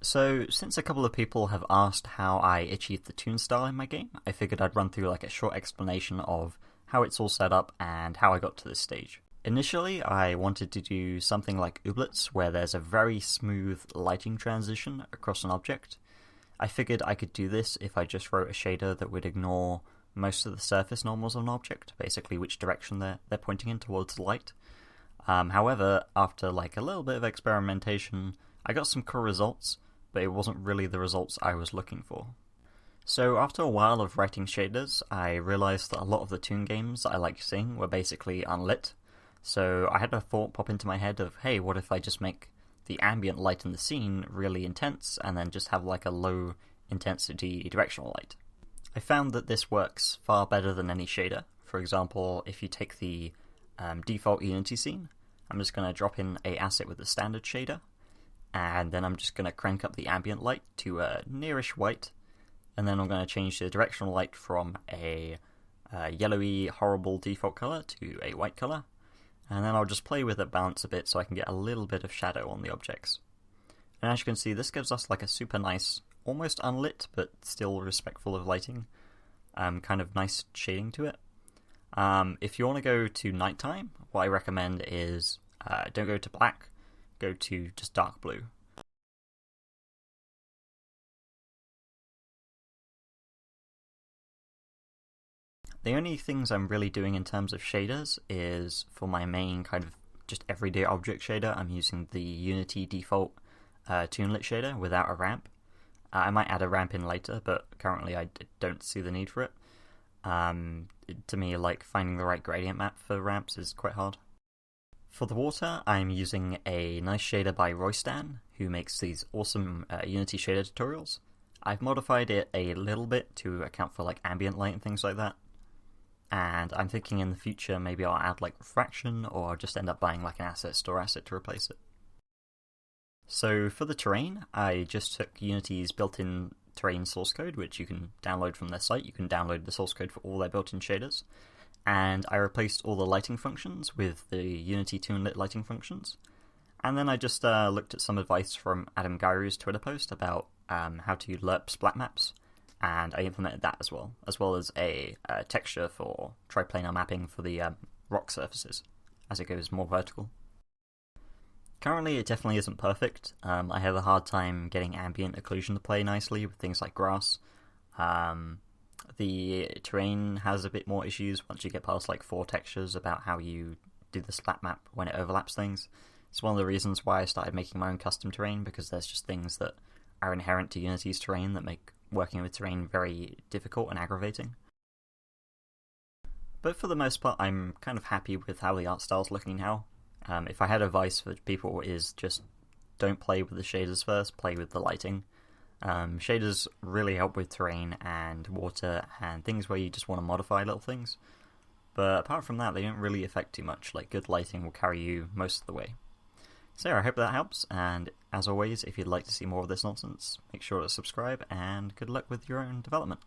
So, since a couple of people have asked how I achieved the Toon style in my game, I figured I'd run through like a short explanation of how it's all set up and how I got to this stage. Initially, I wanted to do something like Ooblets, where there's a very smooth lighting transition across an object. I figured I could do this if I just wrote a shader that would ignore most of the surface normals of an object, basically which direction they're pointing in towards the light. However, after like a little bit of experimentation, I got some cool results, but it wasn't really the results I was looking for. So after a while of writing shaders, I realized that a lot of the Toon games that I liked seeing were basically unlit. So I had a thought pop into my head of, hey, what if I just make the ambient light in the scene really intense and then just have like a low intensity directional light? I found that this works far better than any shader. For example, if you take the default Unity scene, I'm just going to drop in a asset with a standard shader, and then I'm just going to crank up the ambient light to a nearish white, and then I'm going to change the directional light from a yellowy, horrible default color to a white color, and then I'll just play with it, balance a bit, so I can get a little bit of shadow on the objects. And as you can see, this gives us like a super nice, almost unlit, but still respectful of lighting, kind of nice shading to it. If you want to go to nighttime, what I recommend is don't go to black, go to just dark blue. The only things I'm really doing in terms of shaders is for my main kind of just everyday object shader, I'm using the Unity default Toonlit shader without a ramp. I might add a ramp in later, but currently I don't see the need for it. To me, like finding the right gradient map for ramps is quite hard. For the water, I'm using a nice shader by Roystan, who makes these awesome Unity shader tutorials. I've modified it a little bit to account for like ambient light and things like that. And I'm thinking in the future maybe I'll add like refraction, or I'll just end up buying like an asset store asset to replace it. So for the terrain, I just took Unity's built-in terrain source code, which you can download from their site. You can download the source code for all their built-in shaders. And I replaced all the lighting functions with the Unity Toonlit lighting functions. And then I just looked at some advice from Adam Gairu's Twitter post about how to lerp splat maps, and I implemented that as well as a texture for triplanar mapping for the rock surfaces as it goes more vertical. Currently, it definitely isn't perfect. I have a hard time getting ambient occlusion to play nicely with things like grass. The terrain has a bit more issues once you get past like 4 textures about how you do the splat map when it overlaps things. It's one of the reasons why I started making my own custom terrain, because there's just things that are inherent to Unity's terrain that make working with terrain very difficult and aggravating. But for the most part, I'm kind of happy with how the art style's looking now. If I had advice for people, is just don't play with the shaders first, play with the lighting. Shaders really help with terrain and water and things where you just want to modify little things. But apart from that, they don't really affect too much. Like, good lighting will carry you most of the way. So I hope that helps, and as always, if you'd like to see more of this nonsense, make sure to subscribe, and good luck with your own development.